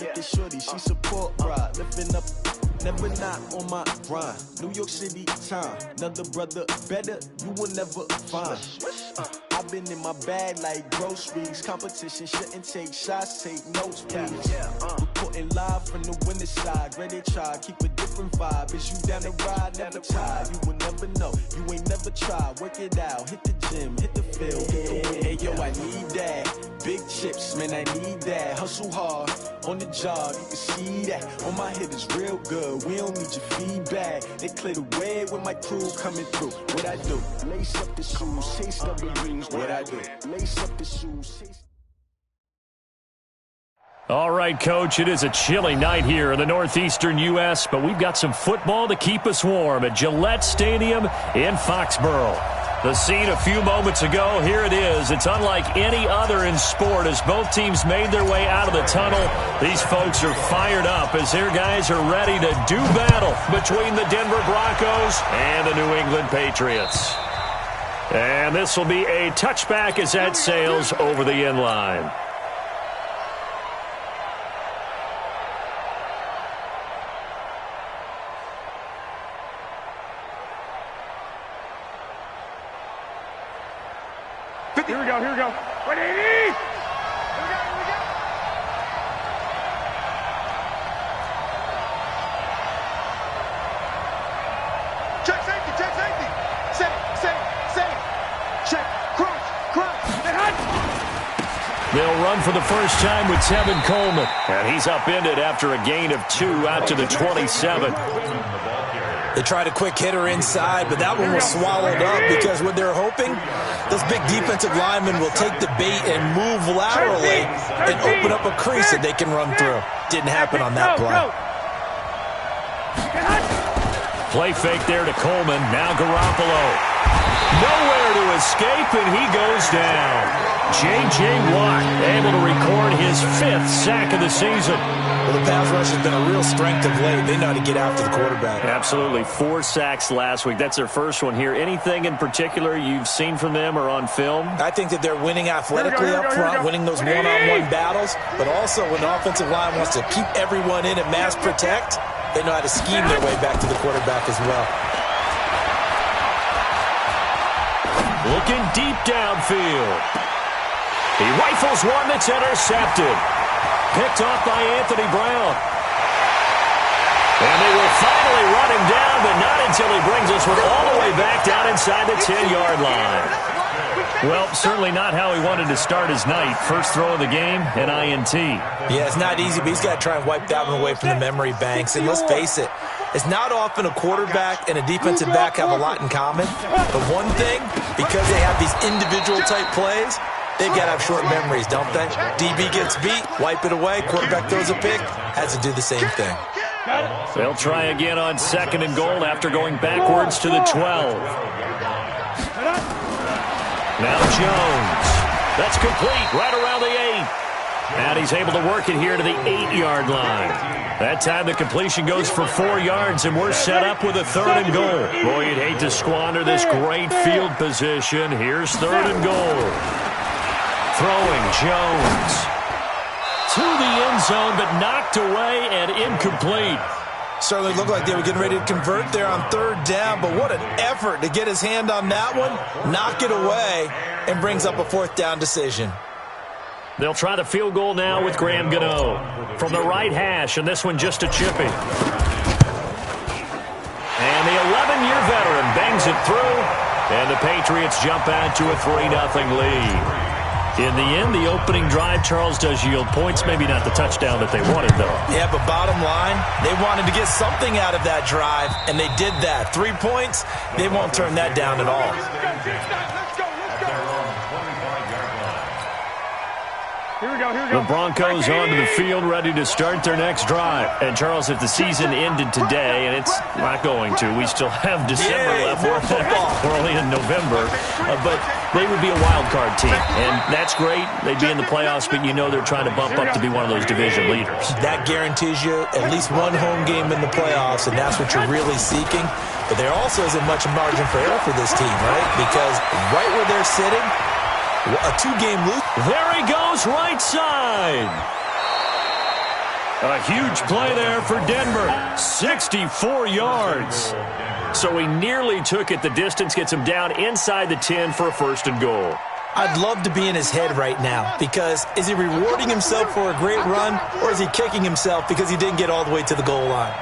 Look at shorty, she support ride, lifting up, never not on my grind. New York City time, another brother better, you will never find. I've been in my bag like groceries. Competition shouldn't take shots, take notes, please. Reporting live from the winning side. Ready to try, keep a different vibe. Is you down the ride, never tired. You will never know, you ain't never tried. Work it out, hit the gym, hit the field, hit the win. Hey yo, I need that. Big chips, man, I need that. Hustle hard, on the job, you can see that. On my hit is real good, we don't need your feedback. They clear the way when my crew coming through. What I do? Lace up the shoes, taste up the rings. What I do? Lace up the shoes, taste. All right, Coach, it is a chilly night here in the northeastern U.S., but we've got some football to keep us warm at Gillette Stadium in Foxborough. The scene a few moments ago, here it is. It's unlike any other in sport as both teams made their way out of the tunnel. These folks are fired up as their guys are ready to do battle between the Denver Broncos and the New England Patriots. And this will be a touchback as that sails over the end line. Here we go, here we go. 180! Here we go. Check safety, check safety. Set. Check, crunch, and hunt. They'll run for the first time with Tevin Coleman. And he's upended after a gain of 2 out to the 27. They tried a quick hitter inside, but that one was swallowed up because what they're hoping, this big defensive lineman will take the bait and move laterally and open up a crease that they can run through. Didn't happen on that play. Play fake there to Coleman. Now Garoppolo. Nowhere to escape, and he goes down. J.J. Watt able to record his 5th sack of the season. Well, the pass rush has been a real strength of late. They know how to get after the quarterback. Absolutely. 4 sacks last week. That's their first one here. Anything in particular you've seen from them or on film? I think that they're winning athletically up front, winning those one-on-one battles, but also when the offensive line wants to keep everyone in and mass protect, they know how to scheme their way back to the quarterback as well. Looking deep downfield. He rifles one that's intercepted. Picked off by Anthony Brown. And they will finally run him down, but not until he brings us all the way back down inside the 10-yard line. Well, certainly not how he wanted to start his night. First throw of the game, an INT. Yeah, it's not easy, but he's got to try and wipe that one away from the memory banks. And let's face it, it's not often a quarterback and a defensive back have a lot in common. But one thing, because they have these individual type plays, they've got to have short memories, don't they? DB gets beat, wipe it away, quarterback throws a pick, has to do the same thing. They'll try again on 2nd and goal after going backwards to the 12. Now Jones. That's complete right around the 8. And he's able to work it here to the 8-yard line. That time the completion goes for 4 yards, and we're set up with a 3rd and goal. Boy, you'd hate to squander this great field position. Here's 3rd and goal. Throwing Jones to the end zone, but knocked away and incomplete. Certainly looked like they were getting ready to convert there on 3rd down, but what an effort to get his hand on that one, knock it away, and brings up a 4th down decision. They'll try the field goal now with Graham Gano from the right hash, and this one just a chippy. And the 11-year veteran bangs it through, and the Patriots jump out to a 3-0 lead. In the end, the opening drive, Charles, does yield points. Maybe not the touchdown that they wanted, though. Yeah, but bottom line, they wanted to get something out of that drive, and they did that. 3 points, they won't turn that down at all. Here we go. The Broncos onto the field, ready to start their next drive. And, Charles, if the season ended today, and it's not going to, we still have December left. We're only in November. But they would be a wild card team, and that's great. They'd be in the playoffs, but you know they're trying to bump up to be one of those division leaders. That guarantees you at least one home game in the playoffs, and that's what you're really seeking. But there also isn't much margin for error for this team, right? Because right where they're sitting, a 2-game lose. There he goes, right side. A huge play there for Denver. 64 yards. So he nearly took it the distance, gets him down inside the 10 for a 1st and goal. I'd love to be in his head right now, because is he rewarding himself for a great run, or is he kicking himself because he didn't get all the way to the goal line?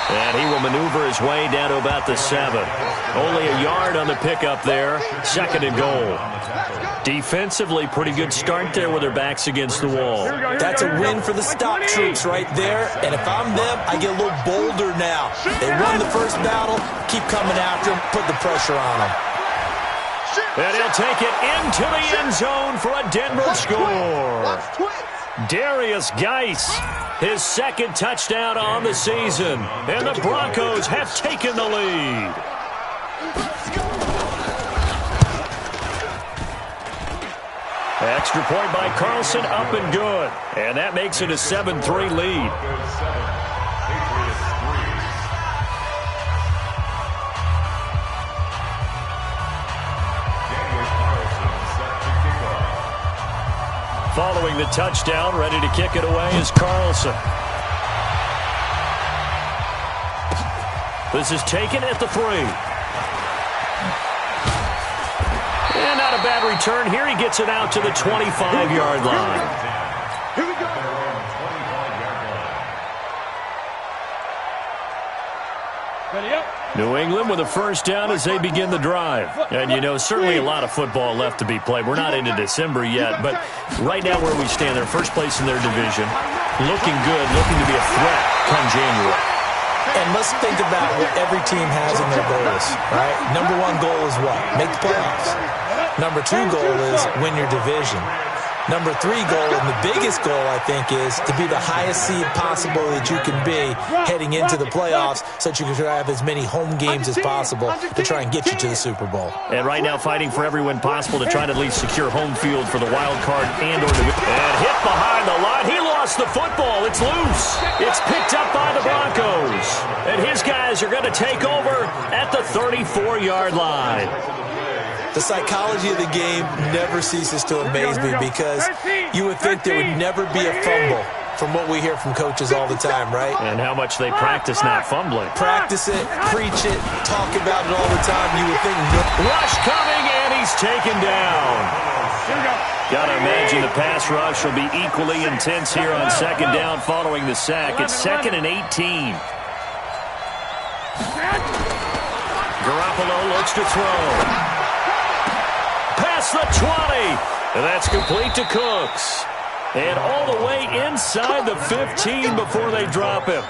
And he will maneuver his way down to about the 7. Only a yard on the pickup there. 2nd and goal. Defensively, pretty good start there with their backs against the wall. That's a win for the stop troops right there. And if I'm them, I get a little bolder now. They won the first battle. Keep coming after them. Put the pressure on them. And he'll take it into the end zone for a Denver score. Darius Geis, his 2nd touchdown on the season. And the Broncos have taken the lead. Extra point by Carlson, up and good. And that makes it a 7-3 lead. Following the touchdown, ready to kick it away is Carlson. This is taken at the 3. And not a bad return here. He gets it out to the 25-yard line. Here we go. Ready up. New England with a 1st down as they begin the drive. And, you know, certainly a lot of football left to be played. We're not into December yet, but right now where we stand, they're first place in their division. Looking good, looking to be a threat come January. And let's think about what every team has in their goals, right? Number 1 goal is what? Make the playoffs. Number 2 goal is win your division. Number 3 goal, and the biggest goal, I think, is to be the highest seed possible that you can be heading into the playoffs so that you can have as many home games as possible to try and get you to the Super Bowl. And right now fighting for every win possible to try to at least secure home field for the wild card and or division. And hit behind the line. He lost the football. It's loose. It's picked up by the Broncos. And his guys are going to take over at the 34-yard line. The psychology of the game never ceases to amaze me, because you would think there would never be a fumble from what we hear from coaches all the time, right? And how much they practice not fumbling. Practice it, preach it, talk about it all the time. You would think rush coming, and he's taken down. Got to imagine the pass rush will be equally intense here on 2nd down following the sack. It's 2nd and 18. Garoppolo looks to throw. Past the 20. And that's complete to Cooks. And all the way inside the 15 before they drop him.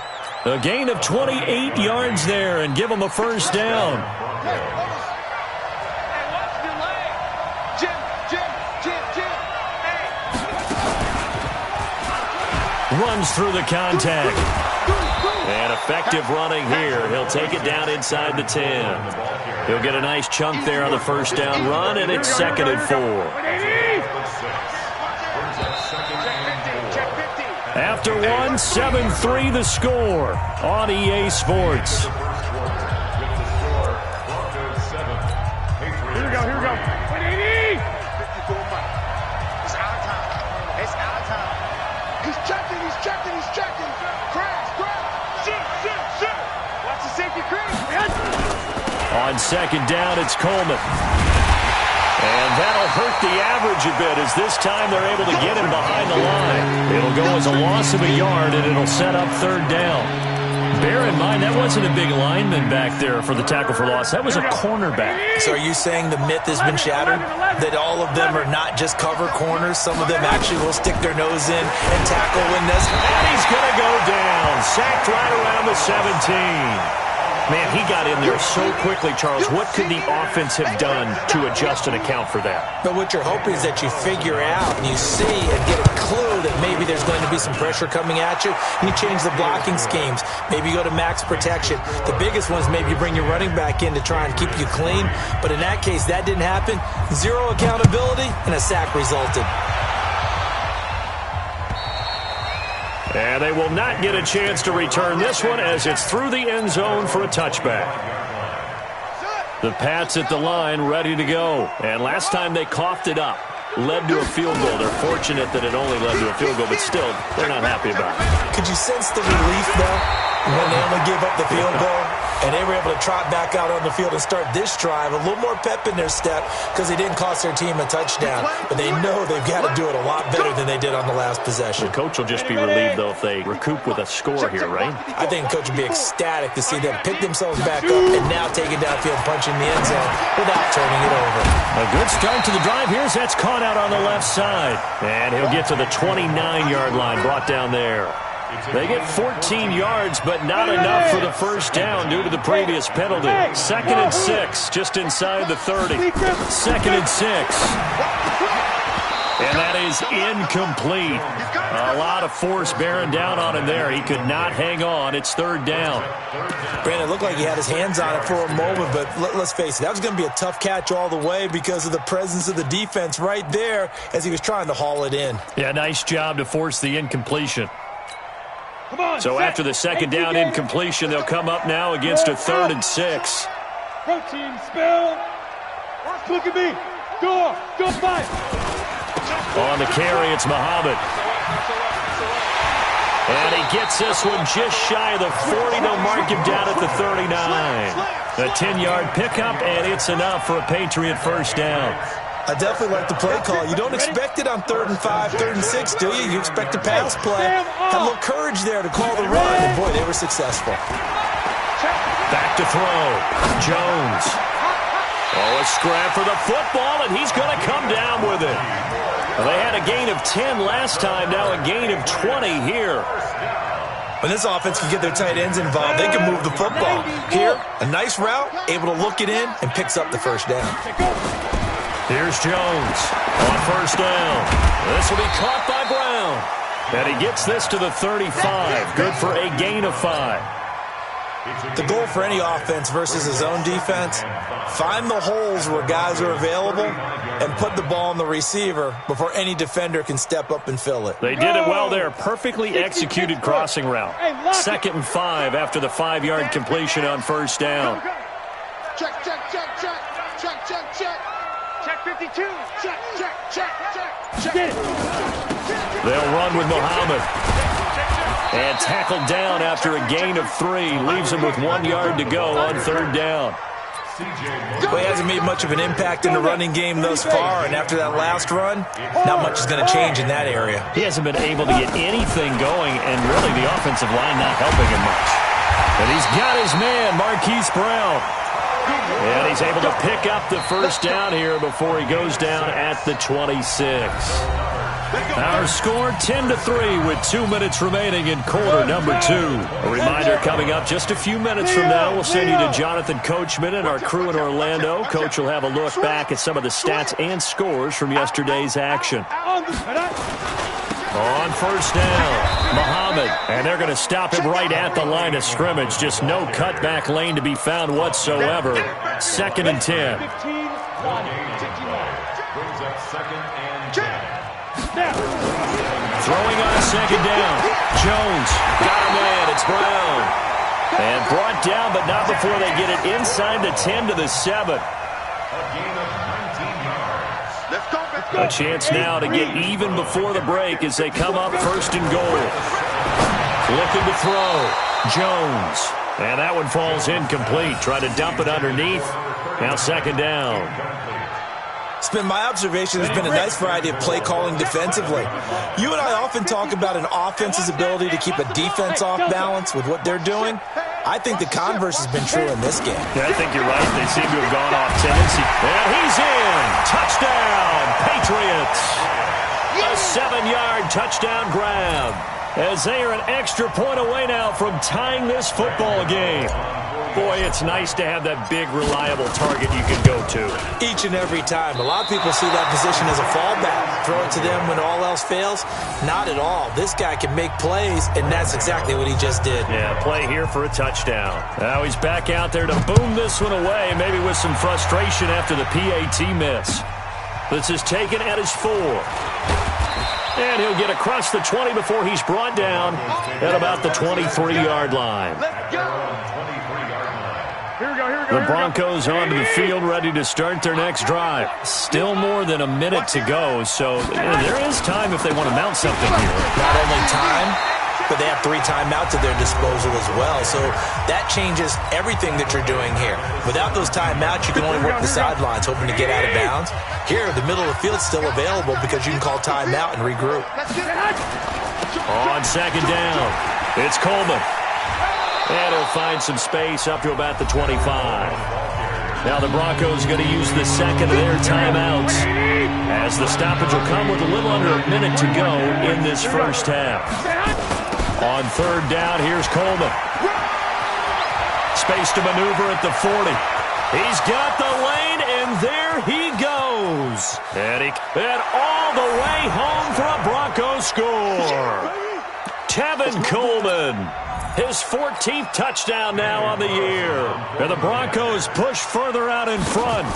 A gain of 28 yards there and give him a 1st down. Runs through the contact. And effective running here. He'll take it down inside the 10. He'll get a nice chunk there on the 1st down run, and it's 2nd and 4. After 1, 7-3 the score on EA Sports. Here we go. 180. It's out of time. He's checking. Crash. Shoot. Watch the safety crease. On 2nd down, it's Coleman. And that'll hurt the average a bit, as this time they're able to get him behind the line. It'll go as a loss of a yard, and it'll set up 3rd down. Bear in mind, that wasn't a big lineman back there for the tackle for loss. That was a cornerback. So are you saying the myth has been shattered? That all of them are not just cover corners? Some of them actually will stick their nose in and tackle when necessary? And he's going to go down. Sacked right around the 17. Man, he got in there so quickly, Charles. What could the offense have done to adjust and account for that? But what you're hoping is that you figure out and you see and get a clue that maybe there's going to be some pressure coming at you, and you change the blocking schemes. Maybe you go to max protection. The biggest one is maybe you bring your running back in to try and keep you clean. But in that case, that didn't happen. 0 accountability, and a sack resulted. And they will not get a chance to return this one as it's through the end zone for a touchback. The Pats at the line ready to go. And last time they coughed it up, led to a field goal. They're fortunate that it only led to a field goal, but still, they're not happy about it. Could you sense the relief, though, when they only gave up the field goal? And they were able to trot back out on the field and start this drive. A little more pep in their step because they didn't cost their team a touchdown. But they know they've got to do it a lot better than they did on the last possession. The coach will just be relieved, though, if they recoup with a score here, right? I think the coach will be ecstatic to see them pick themselves back up and now take it downfield, punching the end zone without turning it over. A good start to the drive. Here's that's caught out on the left side. And he'll get to the 29-yard line, brought down there. They get 14 yards, but not enough for the first down due to the previous penalty. 2nd and 6, just inside the 30. 2nd and 6. And that is incomplete. A lot of force bearing down on him there. He could not hang on. It's 3rd down. Brandon, it looked like he had his hands on it for a moment, but let's face it, that was going to be a tough catch all the way because of the presence of the defense right there as he was trying to haul it in. Yeah, nice job to force the incompletion. So after the 2nd down incompletion, they'll come up now against a 3rd and 6. Protein spill. Look at me. Go fight. On the carry, it's Muhammad. And he gets this one just shy of the 40. They'll mark him down at the 39. A 10-yard pickup, and it's enough for a Patriot first down. I definitely like the play call. You don't expect it on 3rd and 5, 3rd and 6, do you? You expect a pass play. Had a little courage there to call the run, and boy, they were successful. Back to throw. Jones. Oh, a scrap for the football, and he's going to come down with it. Well, they had a gain of 10 last time, now a gain of 20 here. When this offense can get their tight ends involved, they can move the football. Here, a nice route, able to look it in, and picks up the first down. Here's Jones on first down. This will be caught by Brown. And he gets this to the 35. Good for a gain of 5. The goal for any offense versus a zone defense, find the holes where guys are available and put the ball on the receiver before any defender can step up and fill it. They did it well there. Perfectly executed crossing route. 2nd and 5 after the 5-yard completion on first down. Check. Check 52. Check. They'll run with Muhammad. And tackled down after a gain of 3. Leaves him with 1 yard to go on 3rd down. Well, he hasn't made much of an impact in the running game thus far, and after that last run, not much is going to change in that area. He hasn't been able to get anything going, and really the offensive line not helping him much. And he's got his man, Marquise Brown. And he's able to pick up the first down here before he goes down at the 26. Our score 10-3 with 2 minutes remaining in quarter number 2. A reminder coming up just a few minutes from now, we'll send you to Jonathan Coachman and our crew in Orlando. Coach will have a look back at some of the stats and scores from yesterday's action. On first down, Muhammad, and they're going to stop him right at the line of scrimmage. Just no cutback lane to be found whatsoever. 2nd and 10. Throwing on 2nd down. Jones got a man. It's Brown. And brought down, but not before they get it inside the 10 to the 7. A chance now to get even before the break as they come up 1st and goal. Looking to throw. Jones. And that one falls incomplete. Try to dump it underneath. Now 2nd down. It's been my observation there's been a nice variety of play calling defensively. You and I often talk about an offense's ability to keep a defense off balance with what they're doing. I think the converse has been true in this game. Yeah, I think you're right. They seem to have gone off tendency. And he's in. Touchdown, Patriots. A 7-yard touchdown grab as they are an extra point away now from tying this football game. Boy, it's nice to have that big, reliable target you can go to. Each and every time. A lot of people see that position as a fallback. Throw it to them when all else fails. Not at all. This guy can make plays, and that's exactly what he just did. Yeah, play here for a touchdown. Now he's back out there to boom this one away, maybe with some frustration after the PAT miss. This is taken at his 4. And he'll get across the 20 before he's brought down at about the 23-yard line. The Broncos onto the field, ready to start their next drive. Still more than a minute to go, so there is time if they want to mount something here. Not only time, but they have 3 timeouts at their disposal as well. So that changes everything that you're doing here. Without those timeouts, you can only work the sidelines, hoping to get out of bounds. Here, the middle of the field's still available because you can call timeout and regroup. On second down, it's Coleman. And he'll find some space up to about the 25. Now the Broncos going to use the second of their timeouts as the stoppage will come with a little under a minute to go in this first half. On third down, here's Coleman. Space to maneuver at the 40. He's got the lane, and there he goes. And all the way home for a Broncos score. Tevin Coleman. His 14th touchdown now on the year. And the Broncos push further out in front.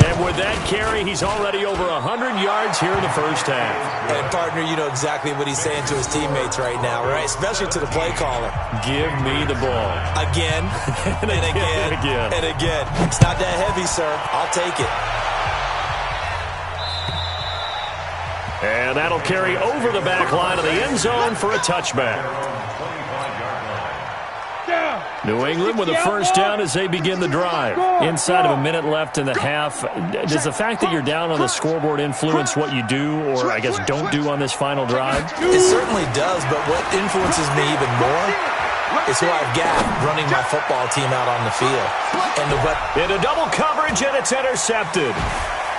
And with that carry, he's already over 100 yards here in the first half. And, partner, you know exactly what he's saying to his teammates right now, right? Especially to the play caller. Give me the ball. Again, and again, and again. It's not that heavy, sir. I'll take it. And that'll carry over the back line of the end zone for a touchback. New England with a first down as they begin the drive. Inside of a minute left in the half, does the fact that you're down on the scoreboard influence what you do, or I guess don't do on this final drive? It certainly does, but what influences me even more is who I've got running my football team out on the field. And into double coverage, and it's intercepted.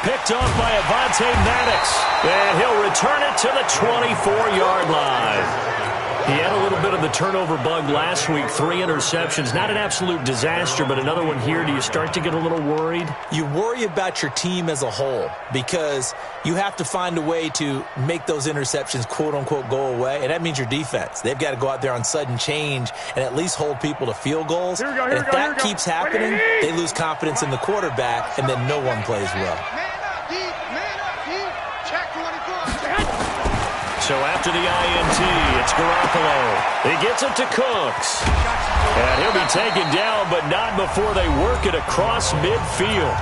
Picked off by Avonte Maddox, and he'll return it to the 24-yard line. He had a little bit of the turnover bug last week, 3 interceptions. Not an absolute disaster, but another one here. Do you start to get a little worried? You worry about your team as a whole because you have to find a way to make those interceptions, quote-unquote, go away, and that means your defense. They've got to go out there on sudden change and at least hold people to field goals. And if that keeps happening, they lose confidence in the quarterback, and then no one plays well. So after the INT, it's Garoppolo. He gets it to Cooks. And he'll be taken down, but not before they work it across midfield.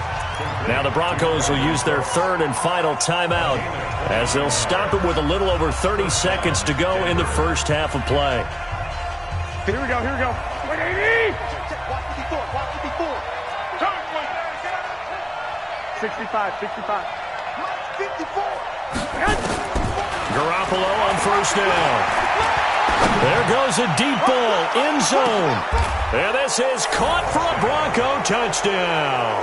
Now the Broncos will use their third and final timeout as they'll stop it with a little over 30 seconds to go in the first half of play. Here we go. 180! 65. 54. Garoppolo on first down. There goes a deep ball, end zone. And this is caught for a Bronco touchdown.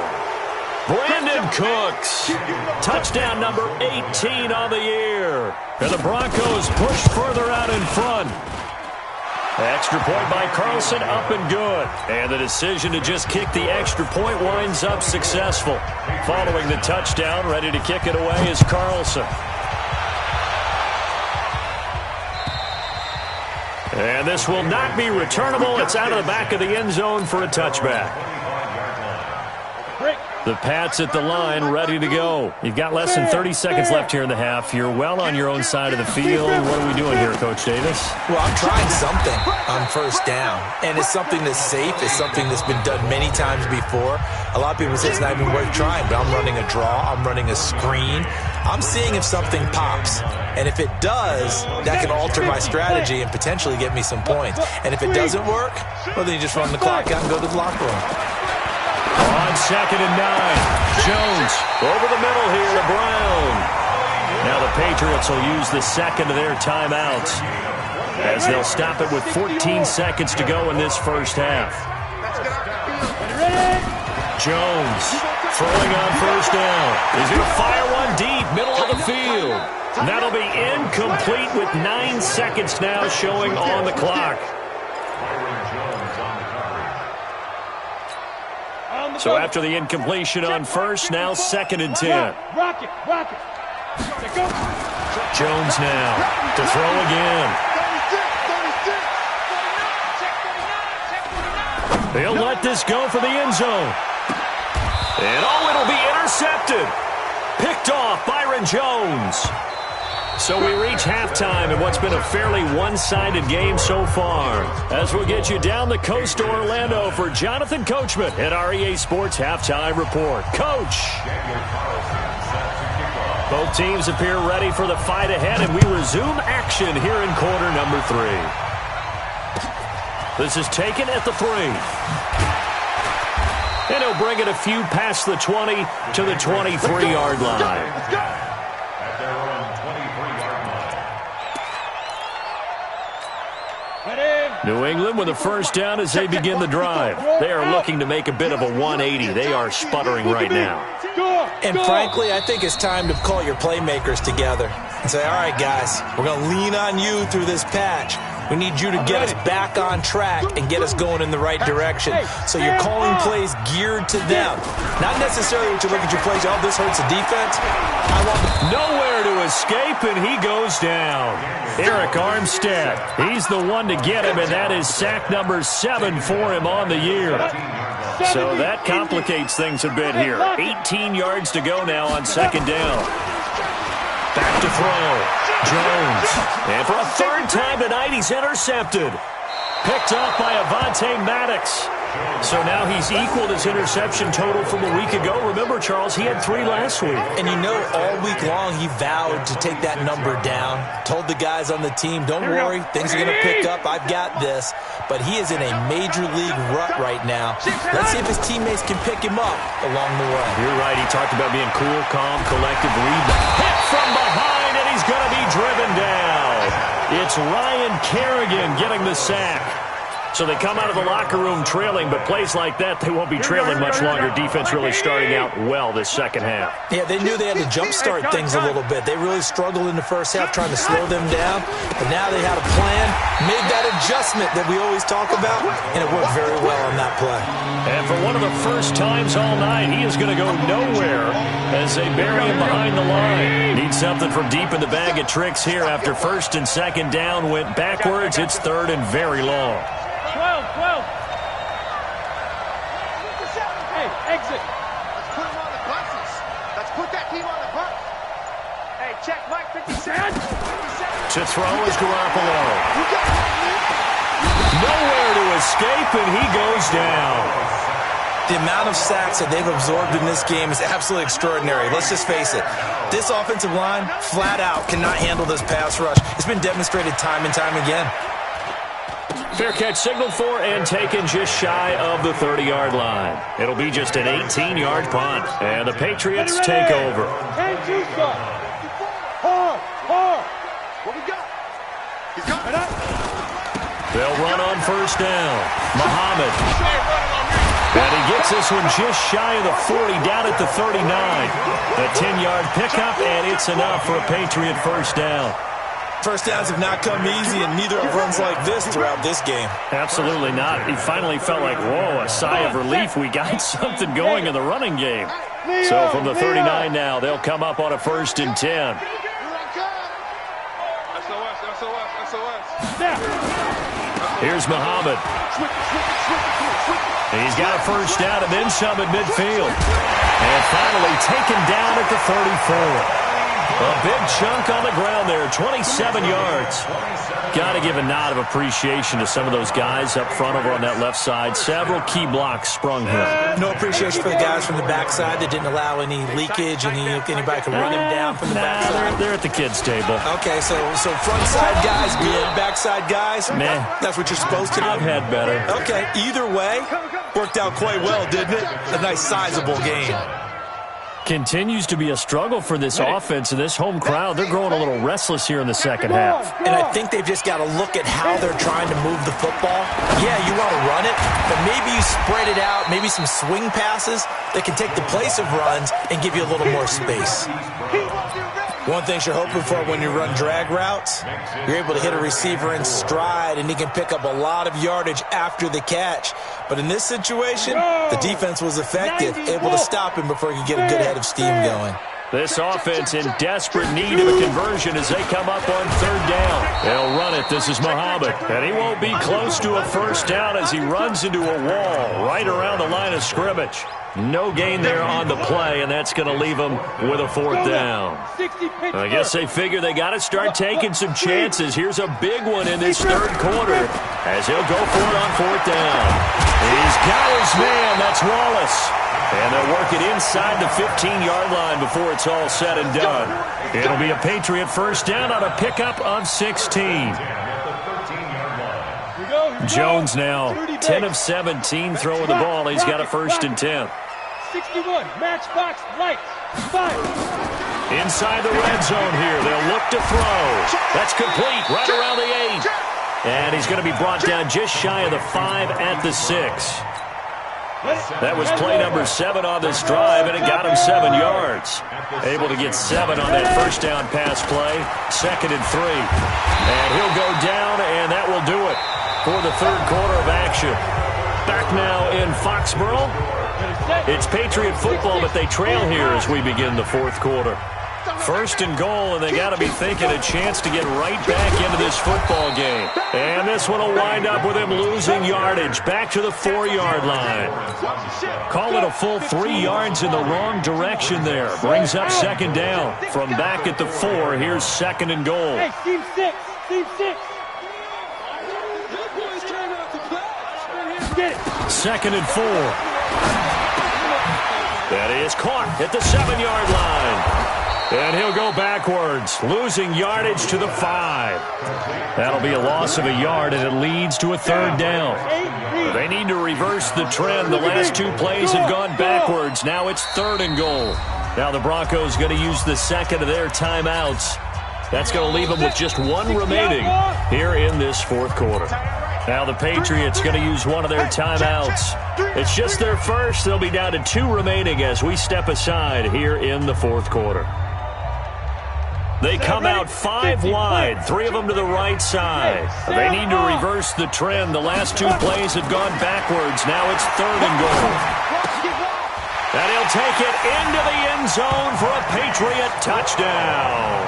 Brandon Cooks, touchdown number 18 on the year. And the Broncos push further out in front. Extra point by Carlson, up and good. And the decision to just kick the extra point winds up successful. Following the touchdown, ready to kick it away is Carlson. And this will not be returnable. It's out of the back of the end zone for a touchback. The Pats at the line, ready to go. You've got less than 30 seconds left here in the half. You're well on your own side of the field. What are we doing here, Coach Davis? Well, I'm trying something on first down. And it's something that's safe. It's something that's been done many times before. A lot of people say it's not even worth trying, but I'm running a draw. I'm running a screen. I'm seeing if something pops. And if it does, that can alter my strategy and potentially get me some points. And if it doesn't work, well, then you just run the clock out and go to the locker room. On second and 9, Jones over the middle here to Brown. Now the Patriots will use the second of their timeouts as they'll stop it with 14 seconds to go in this first half. Jones throwing on first down. He's going to fire one deep, middle of the field. That'll be incomplete with 9 seconds now showing on the clock. So after the incompletion on first, now second and 10. Rock it. Jones now to throw again. He'll let this go for the end zone. And it'll be intercepted. Picked off Byron Jones. So we reach halftime in what's been a fairly one-sided game so far. As we'll get you down the coast to Orlando for Jonathan Coachman at our EA Sports Halftime Report. Coach! Both teams appear ready for the fight ahead, and we resume action here in quarter number 3. This is taken at the 3. And he'll bring it a few past the 20 to the 23-yard line. Let's go. New England with a first down as they begin the drive. They are looking to make a bit of a 180. They are sputtering right now. And frankly, I think it's time to call your playmakers together and say, all right, guys, we're going to lean on you through this patch. We need you to get us back on track and get us going in the right direction. So you're calling plays geared to them. Not necessarily what you look at your plays, oh, this hurts the defense. I want nowhere to escape, and he goes down. Eric Armstead, he's the one to get him, and that is sack number 7 for him on the year. So that complicates things a bit here. 18 yards to go now on second down. Back to throw. Jones. And for a third time tonight, he's intercepted. Picked up by Avonte Maddox. So now he's equaled his interception total from a week ago. Remember, Charles, he had 3 last week. And you know, all week long he vowed to take that number down. Told the guys on the team, don't worry, things are going to pick up. I've got this. But he is in a major league rut right now. Let's see if his teammates can pick him up along the way. You're right. He talked about being cool, calm, collective, rebound. Hit from behind, and he's going to be driven down. It's Ryan Kerrigan getting the sack. So they come out of the locker room trailing, but plays like that, they won't be trailing much longer. Defense really starting out well this second half. Yeah, they knew they had to jumpstart things a little bit. They really struggled in the first half trying to slow them down, but now they had a plan, made that adjustment that we always talk about, and it worked very well on that play. And for one of the first times all night, he is going to go nowhere as they bury him behind the line. Need something from deep in the bag of tricks here after first and second down went backwards. It's third and very long. 12. Hey, exit. Let's put him on the buses. Let's put that team on the bus. Hey, check Mike 57. To throw is Garoppolo. Nowhere to escape, and he goes down. The amount of sacks that they've absorbed in this game is absolutely extraordinary. Let's just face it. This offensive line, flat out, cannot handle this pass rush. It's been demonstrated time and time again. Fair catch signaled for and taken just shy of the 30-yard line. It'll be just an 18-yard punt, and the Patriots take over. What we got? He's got it. They'll run on first down. Muhammad. And he gets this one just shy of the 40, down at the 39. The 10-yard pickup, and it's enough for a Patriot first down. First downs have not come easy, and neither have runs like this throughout this game. Absolutely not. He finally felt like, whoa, a sigh of relief. We got something going in the running game. So from the 39 now, they'll come up on a first and 10. Here's Muhammad. He's got a first down and then some at midfield. And finally taken down at the 34. A big chunk on the ground there, 27 yards. Got to give a nod of appreciation to some of those guys up front over on that left side. Several key blocks sprung him. No appreciation for the guys from the backside that didn't allow any leakage, and anybody could run him down from the backside. They're at the kids' table. Okay, so front side guys good, backside guys, man, that's what you're supposed to do. I've had better. Okay, either way, worked out quite well, didn't it? A nice sizable game. Continues to be a struggle for this offense and this home crowd. They're growing a little restless here in the second half. And I think they've just got to look at how they're trying to move the football. Yeah, you want to run it, but maybe you spread it out, maybe some swing passes that can take the place of runs and give you a little more space. One thing you're hoping for when you run drag routes, you're able to hit a receiver in stride, and he can pick up a lot of yardage after the catch. But in this situation, the defense was effective, able to stop him before he could get a good head of steam going. This offense in desperate need of a conversion as they come up on third down. They'll run it. This is Muhammad. And he won't be close to a first down as he runs into a wall right around the line of scrimmage. No gain there on the play, and that's going to leave them with a fourth down. I guess they figure they got to start taking some chances. Here's a big one in this third quarter as he'll go for it on fourth down. He's got his man. That's Wallace. And they'll work it inside the 15-yard line before it's all said and done. It'll be a Patriot first down on a pickup of 16. Jones now 10 of 17 throwing the ball. He's got a first and 10. 61, matchbox, lights, fire. Inside the red zone here. They'll look to throw. That's complete right around the 8. And he's going to be brought down just shy of the 5 at the 6. That was play number 7 on this drive, and it got him 7 yards. Able to get 7 on that first down pass play. 2nd and 3. And he'll go down, and that will do it for the third quarter of action. Back now in Foxborough. It's Patriot football, but they trail here as we begin the fourth quarter. First and goal, and they got to be thinking a chance to get right back into this football game. And this one will wind up with him losing yardage back to the 4-yard line. Call it a full 3 yards in the wrong direction there. Brings up second down from back at the 4. Here's 2nd and goal. Hey, team 6, team 6. 2nd and 4. That is caught at the 7-yard line. And he'll go backwards, losing yardage to the 5. That'll be a loss of a yard, and it leads to a third down. They need to reverse the trend. The last 2 plays have gone backwards. Now it's 3rd and goal. Now the Broncos going to use the second of their timeouts. That's going to leave them with just 1 remaining here in this fourth quarter. Now the Patriots going to use one of their timeouts. It's just their first. They'll be down to 2 remaining as we step aside here in the fourth quarter. They come out 5 wide, 3 of them to the right side. They need to reverse the trend. The last 2 plays have gone backwards. Now it's 3rd and goal. And he'll take it into the end zone for a Patriot touchdown.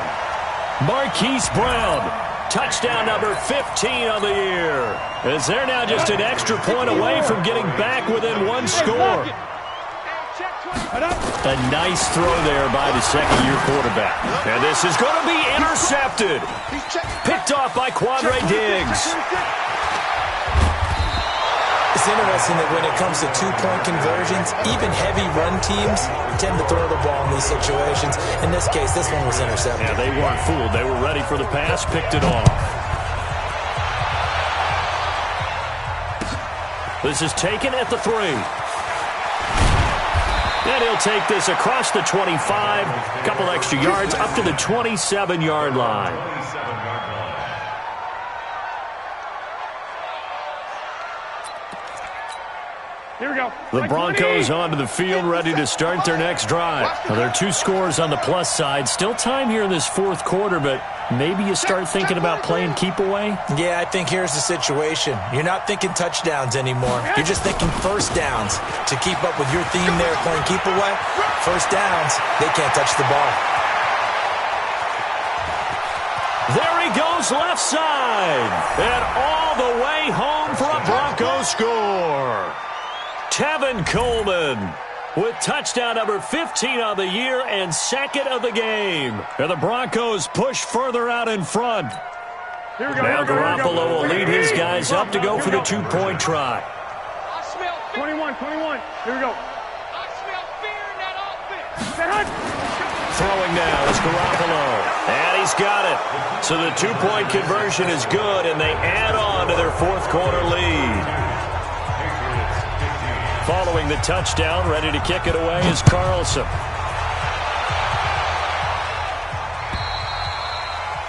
Marquise Brown, touchdown number 15 of the year. As they're now just an extra point away from getting back within 1 score. A nice throw there by the second-year quarterback. And this is going to be intercepted. Picked off by Quandre Diggs. It's interesting that when it comes to 2-point conversions, even heavy run teams tend to throw the ball in these situations. In this case, this one was intercepted. Yeah, they weren't fooled. They were ready for the pass, picked it off. This is taken at the 3. And he'll take this across the 25, a couple extra yards, up to the 27-yard line. Here we go. The Broncos onto the field, ready to start their next drive. Now, there are 2 scores on the plus side. Still time here in this fourth quarter, but maybe you start thinking about playing keep away? Yeah, I think here's the situation. You're not thinking touchdowns anymore. You're just thinking first downs. To keep up with your theme there, playing keep away, first downs, they can't touch the ball. There he goes left side. And all the way home for a Broncos score. Tevin Coleman with touchdown number 15 of the year and 2nd of the game. And the Broncos push further out in front. Now Garoppolo will lead his guys up to go for the 2-point try. 21. Here we go. I smell fear in that offense. Throwing now is Garoppolo. And he's got it. So the 2-point conversion is good, and they add on to their fourth quarter lead. Following the touchdown, ready to kick it away is Carlson.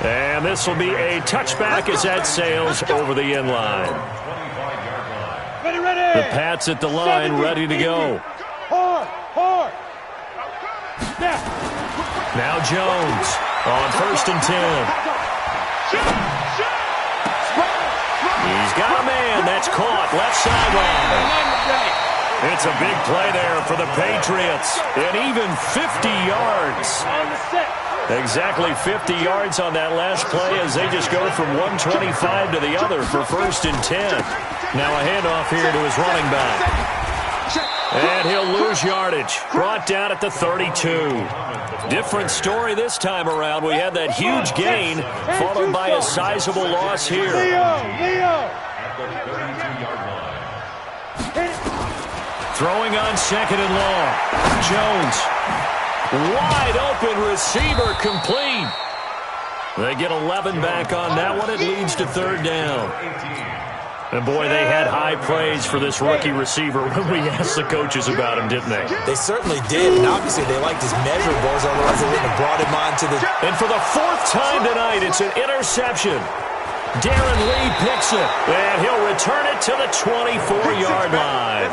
And this will be a touchback as that sails over the end line. Ready. The Pats at the line, ready to go. Hard. Now Jones on 1st and 10. He's got a man. That's caught left sideline. It's a big play there for the Patriots. And even 50 yards. Exactly 50 yards on that last play as they just go from 125 to the other for 1st and 10. Now a handoff here to his running back. And he'll lose yardage. Brought down at the 32. Different story this time around. We had that huge gain followed by a sizable loss here. Throwing on 2nd and long. Jones. Wide open receiver complete. They get 11 back on that one. It leads to 3rd down. And, boy, they had high praise for this rookie receiver when we asked the coaches about him, didn't they? They certainly did, and obviously they liked his measurables, otherwise they wouldn't have brought him on to the... And for the 4th time tonight, it's an interception. Darren Lee picks it, and he'll return it to the 24-yard line.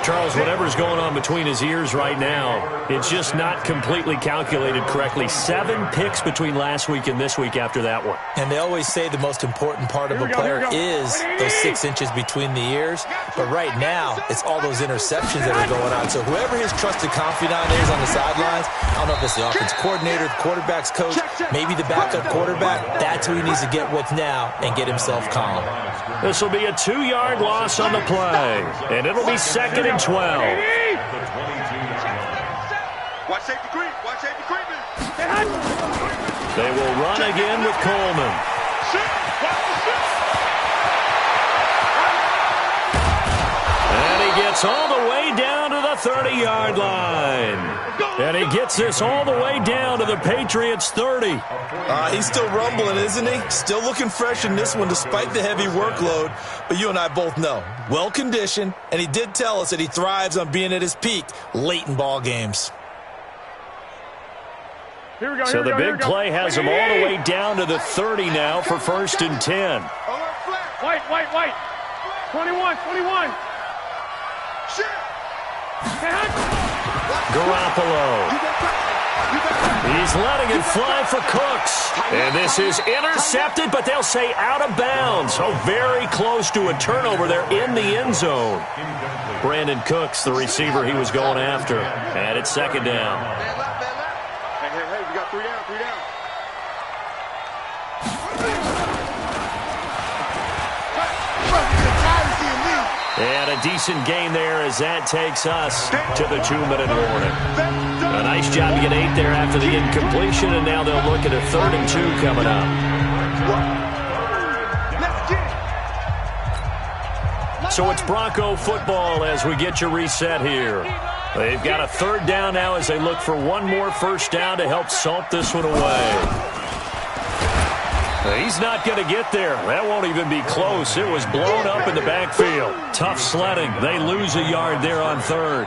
Charles, whatever's going on between his ears right now, it's just not completely calculated correctly. 7 picks between last week and this week after that one. And they always say the most important part of a player is those 6 inches between the ears. But right now, it's all those interceptions that are going on. So whoever his trusted confidant is on the sidelines, I don't know if it's the offense coordinator, the quarterback's coach, maybe the backup quarterback, that's who he needs to get with now and get himself calm. This will be a 2-yard loss on the play, and it'll be 2nd and 12. Watch safety creep. Watch safety creeping. They will run again with Coleman. And he gets all the way down to the 30-yard line. And he gets this all the way down to the Patriots' 30. He's still rumbling, isn't he? Still looking fresh in this one despite the heavy workload. But you and I both know, well-conditioned, and he did tell us that he thrives on being at his peak late in ball games. So the big play has him all the way down to the 30 now for 1st and 10. White. 21. Garoppolo. He's letting it fly for Cooks. And this is intercepted, but they'll say out of bounds. Oh, very close to a turnover there in the end zone. Brandon Cooks, the receiver he was going after. And it's 2nd down. Hey, we got 3 down. And a decent gain there as that takes us to the 2-minute warning. A nice job to get 8 there after the incompletion, and now they'll look at a 3rd and 2 coming up. So it's Bronco football as we get you reset here. They've got a 3rd down now as they look for one more 1st down to help salt this one away. He's not going to get there. That won't even be close. It was blown up in the backfield. Tough sledding. They lose a yard there on 3rd.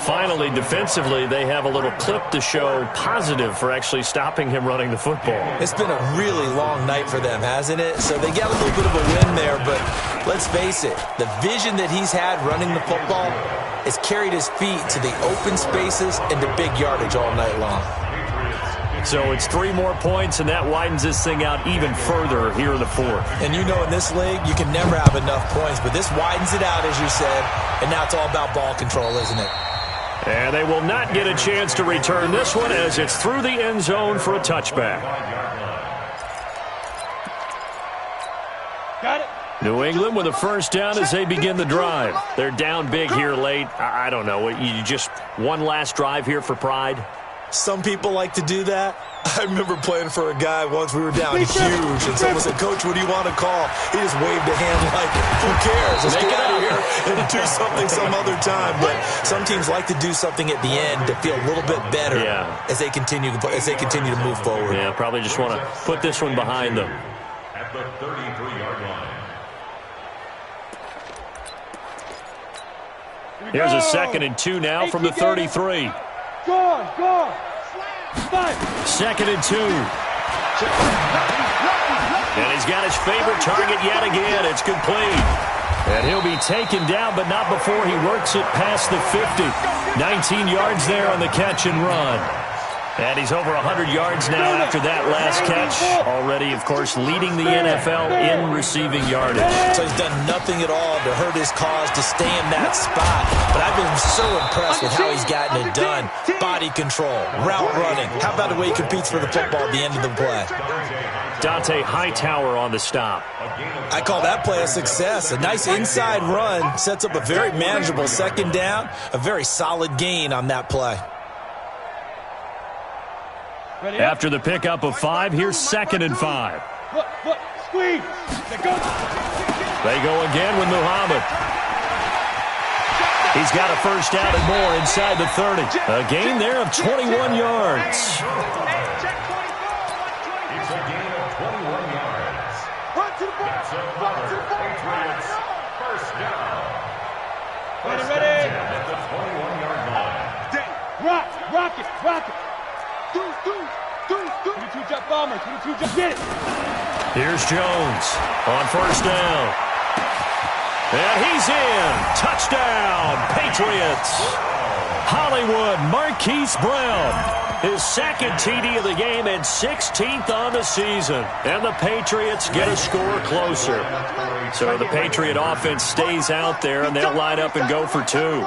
Finally, defensively, they have a little clip to show positive for actually stopping him running the football. It's been a really long night for them, hasn't it? So they got a little bit of a win there, but let's face it, the vision that he's had running the football has carried his feet to the open spaces and the big yardage all night long. So it's 3 more points, and that widens this thing out even further here in the 4th. And you know in this league, you can never have enough points, but this widens it out, as you said, and now it's all about ball control, isn't it? And they will not get a chance to return this one as it's through the end zone for a touchback. Got it. New England with a 1st down as they begin the drive. They're down big here late. I don't know. You just one last drive here for pride? Some people like to do that. I remember playing for a guy once. We were down huge, and someone said, "Coach, what do you want to call?" He just waved a hand like, "Who cares? Let's get out of here and do something some other time." But some teams like to do something at the end to feel a little bit better as they continue to move forward. Yeah, probably just want to put this one behind them. At the 33-yard line. Here's a 2nd and 2 now from the 33. Go. 2nd and 2. And he's got his favorite target yet again. It's complete. And he'll be taken down, but not before he works it past the 50. 19 yards there on the catch and run. And he's over 100 yards now after that last catch. Already, of course, leading the NFL in receiving yardage. So he's done nothing at all to hurt his cause to stay in that spot. But I've been so impressed with how he's gotten it done. Body control, route running. How about the way he competes for the football at the end of the play? Dante Hightower on the stop. I call that play a success. A nice inside run sets up a very manageable second down. A very solid gain on that play. After the pickup of 5, here's 2nd and 5. Look, squeeze. They go again with Muhammad. He's got a first down and more inside the 30. A gain there of 21 yards. It's a gain of 21 yards. That's another Patriots first down. First Ready. at the 21-yard line. Rock it. Do. 22 jet bomber, 22 jet, get it. Here's Jones on first down. And he's in. Touchdown, Patriots. Hollywood Marquise Brown. His second TD of the game and 16th on the season. And the Patriots get a score closer. So the Patriot offense stays out there, and they'll line up and go for 2.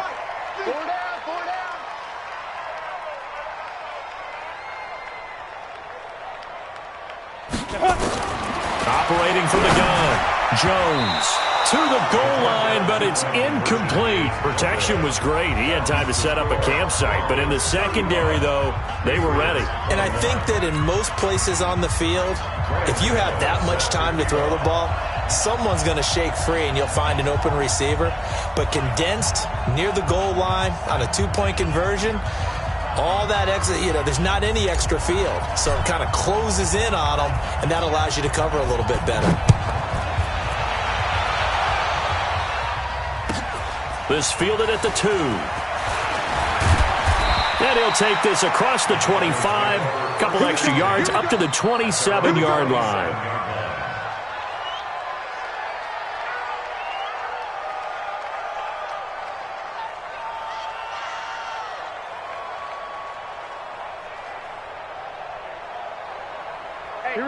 Operating from the gun, Jones to the goal line, but it's incomplete. Protection was great. He had time to set up a campsite, but in the secondary, though, they were ready. And I think that in most places on the field, if you have that much time to throw the ball, someone's going to shake free and you'll find an open receiver. But condensed near the goal line on a 2-point conversion, all that extra, there's not any extra field. So it kind of closes in on them, and that allows you to cover a little bit better. This fielded at the 2. And he'll take this across the 25. Couple extra yards up to the 27-yard line.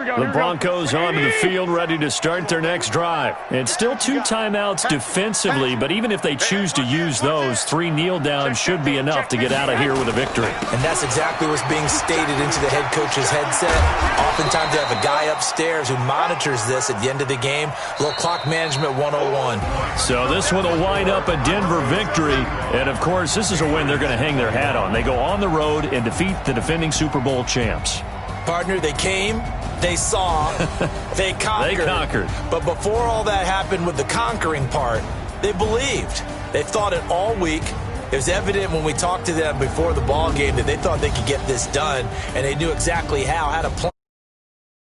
The Broncos onto the field, ready to start their next drive. And still 2 timeouts defensively, but even if they choose to use those, 3 kneel downs should be enough to get out of here with a victory. And that's exactly what's being stated into the head coach's headset. Oftentimes they have a guy upstairs who monitors this at the end of the game. Little clock management 101. So this one will wind up a Denver victory. And, of course, this is a win they're going to hang their hat on. They go on the road and defeat the defending Super Bowl champs. Partner, they came, they saw, they conquered. They conquered. But before all that happened with the conquering part, they believed. They thought it all week. It was evident when we talked to them before the ball game that they thought they could get this done, and they knew exactly how to play.